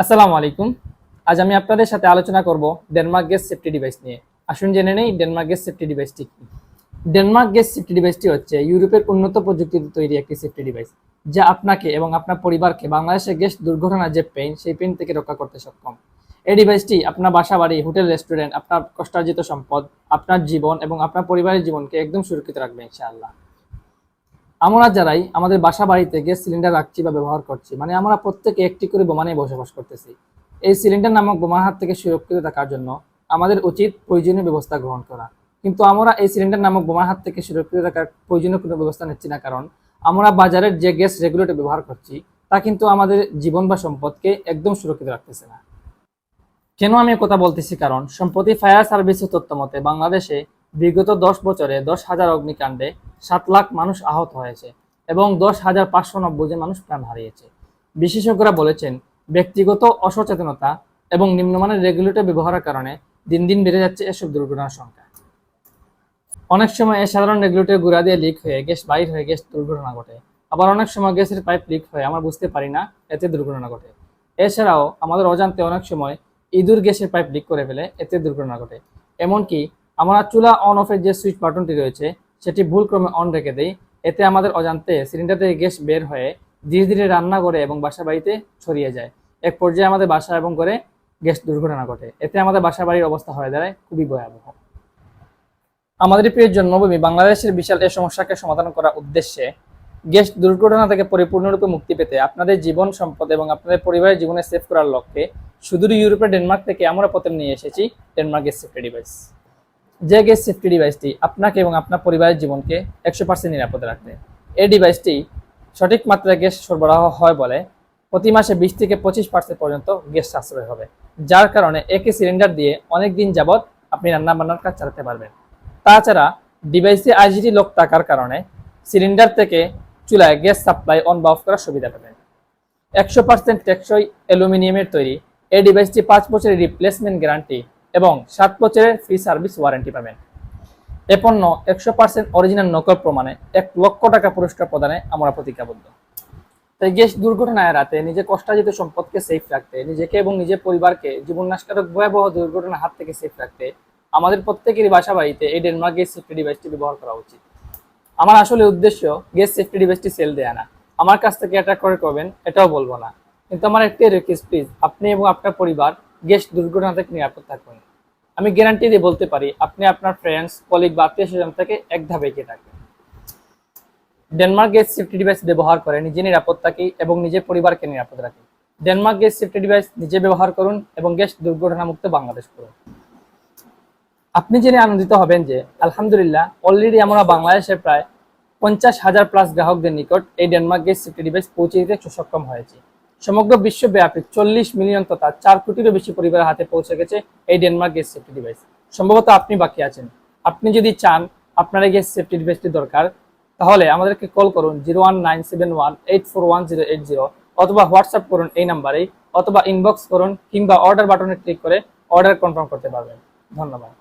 আসসালামু আলাইকুম। আজ আমি আপনাদের সাথে আলোচনা করব ডেনমার্ক গ্যাস সেফটি ডিভাইস নিয়ে। আসুন জেনে নেই ডেনমার্ক গ্যাস সেফটি ডিভাইসটি কি। ডেনমার্ক গ্যাস সেফটি ডিভাইসটি হচ্ছে ইউরোপের উন্নত প্রযুক্তিতে তৈরি একটি সেফটি ডিভাইস, যা আপনাকে এবং আপনার পরিবারকে বাংলাদেশের গ্যাস দুর্ঘটনার যে পেইন, সেই পেইন থেকে রক্ষা করতে সক্ষম। এই ডিভাইসটি আপনার বাসা বাড়ি, হোটেল, রেস্টুরেন্ট, আপনার কষ্টার্জিত সম্পদ, আপনার জীবন এবং আপনার পরিবারের জীবনকে একদম সুরক্ষিত রাখবে ইনশাআল্লাহ। আমরা যারাই আমাদের বাসা বাড়িতে গ্যাস সিলিন্ডার রাখছি বা ব্যবহার করছি, মানে আমরা প্রত্যেকে একটি করে বোমা নিয়ে বসবাস করতেছি। এই সিলিন্ডার নামক বোমার হাত থেকে সুরক্ষিত থাকার জন্য আমাদের উচিত প্রয়োজনীয় ব্যবস্থা গ্রহণ করা। কিন্তু আমরা এই সিলিন্ডার নামক বোমার হাত থেকে সুরক্ষিত থাকার প্রয়োজনীয় কোনো ব্যবস্থা নিচ্ছি না, কারণ আমরা বাজারের যে গ্যাস রেগুলেটর ব্যবহার করছি তা কিন্তু আমাদের জীবন বা সম্পদকে একদম সুরক্ষিত রাখতেছে না। কেন আমি কথা বলতেছি? কারণ সম্প্রতি ফায়ার সার্ভিসের তথ্য মতে বাংলাদেশে বিগত 10 বছরে 10,000 অগ্নিকাণ্ডে 7 লাখ মানুষ আহত হয়েছে এবং 10,590 জন মানুষ প্রাণ হারিয়েছে। বিশেষজ্ঞরা বলেছেন, ব্যক্তিগত অসচেতনতা এবং নিম্নমানের রেগুলেটর ব্যবহারের কারণে দিন দিন বেড়ে যাচ্ছে এসব দুর্ঘটনার সংখ্যা। অনেক সময় এই সাধারণ রেগুলেটর গুঁড়া দিয়ে লিক হয়ে গ্যাস বাইর হয়ে গ্যাস দুর্ঘটনা ঘটে। আবার অনেক সময় গ্যাসের পাইপ লিক হয়ে আমরা বুঝতে পারি না, এতে দুর্ঘটনা ঘটে। এছাড়াও আমাদের অজান্তে অনেক সময় ইঁদুর গ্যাসের পাইপ লিক করে ফেলে, এতে দুর্ঘটনা ঘটে। এমনকি আমরা চুলা অন অফের যে সুইচ বাটনটি রয়েছে সেটি ভুলক্রমে অন রেখে দেই, এতে আমাদের অজান্তে সিলিন্ডার থেকে গ্যাস বের হয়ে ধীরে ধীরে রান্না করে এবং বাসা বাড়িতে ছড়িয়ে যায়। এক পর্যায়ে আমাদের বাসা এবং করে গ্যাস দুর্ঘটনা ঘটে, এতে আমাদের বাসা বাড়ির অবস্থা হয়ে দাঁড়ায় খুবই ভয়াবহ। আমাদের প্রিয় জন্মভূমি বাংলাদেশের বিশাল এই সমস্যাকে সমাধান করার উদ্দেশ্যে গ্যাস দুর্ঘটনা থেকে পরিপূর্ণরূপে মুক্তি পেতে আপনাদের জীবন, সম্পদ এবং আপনাদের পরিবারের জীবনে সেভ করার লক্ষ্যে সুদূর ইউরোপের ডেনমার্ক থেকে আমরা প্রথম নিয়ে এসেছি ডেনমার্ক গ্যাস সেফটি ডিভাইস। যে গ্যাস সেফটি ডিভাইসটি আপনাকে এবং আপনার পরিবারের জীবনকে 100% নিরাপদে রাখবে। এই ডিভাইসটি সঠিক মাত্রায় গ্যাস সরবরাহ হয় বলে প্রতি মাসে 20 থেকে 25% পর্যন্ত গ্যাস সাশ্রয় হবে, যার কারণে একই সিলিন্ডার দিয়ে অনেক দিন যাবৎ আপনি রান্না বান্নার কাজ চালাতে পারবেন। তাছাড়া ডিভাইসে আইজিটি লক থাকার কারণে সিলিন্ডার থেকে চুলায় গ্যাস সাপ্লাই অন বা অফ করার সুবিধা পাবেন। 100% টেকসই অ্যালুমিনিয়ামের তৈরি এই ডিভাইসটি 5 বছরের রিপ্লেসমেন্ট গ্যারান্টি এবং 7 বছরের ফ্রি সার্ভিস ওয়ারেন্টি পাবেন। এ পণ্য 100% অরিজিনাল নকল প্রমাণে 1 লক্ষ টাকা পুরস্কার প্রদানে আমরা প্রতিজ্ঞাবদ্ধ। তাই গ্যাস দুর্ঘটনা এড়াতে, নিজের কষ্টার্জিত সম্পদকে সেফ রাখতে, নিজেকে এবং নিজের পরিবারকে জীবননাশকারক ভয়াবহ দুর্ঘটনার হাত থেকে সেফ রাখতে আমাদের প্রত্যেকেরই বাসা বাড়িতে এই ডেনমার্ক গ্যাস সেফটি ডিভাইসটি ব্যবহার করা উচিত। আমার আসলে উদ্দেশ্য গ্যাস সেফটি ডিভাইসটি সেল দেয়া না, আমার কাছ থেকে এটা করে করবেন এটাও বলবো না, কিন্তু আমার একটি রিকোয়েস্ট, প্লিজ আপনি এবং আপনার পরিবার গ্যাস দুর্ঘটনা থেকে নিরাপদ থাকুন। আমি গ্যারান্টি দিয়ে বলতে পারি, আপনি আপনার ফ্রেন্ডস, কলিগ বা আত্মীয় স্বজন থেকে এক ধাপে এগিয়ে থাকবেন। ডেনমার্ক গ্যাস সেফটি ডিভাইস ব্যবহার করে নিজে নিরাপদ থাকি এবং নিজের পরিবারকে নিরাপদ রাখি। ডেনমার্ক গ্যাস সেফটি ডিভাইস নিজে ব্যবহার করুন এবং গ্যাস দুর্ঘটনা মুক্ত বাংলাদেশ করুন। আপনি জেনে আনন্দিত হবেন যে আলহামদুলিল্লাহ অলরেডি আমরা বাংলাদেশের প্রায় 50,000+ গ্রাহকদের নিকট এই ডেনমার্ক গ্যাস সেফটি ডিভাইস পৌঁছে দিতে সক্ষম হয়েছে। সমগ্র বিশ্বব্যাপী 40 মিলিয়ন তথা 4 কোটিরও বেশি পরিবারের হাতে পৌঁছে গেছে এই ডেনমার্ক গ্যাস সেফটি ডিভাইস। সম্ভবত আপনি বাকি আছেন। আপনি যদি চান আপনার এই গ্যাস সেফটি ডিভাইসটি দরকার, তাহলে আমাদেরকে কল করুন 01971841080 অথবা হোয়াটসঅ্যাপ করুন এই নাম্বারেই, অথবা ইনবক্স করুন কিংবা অর্ডার বাটনে ক্লিক করে অর্ডার কনফার্ম করতে পারবেন। ধন্যবাদ।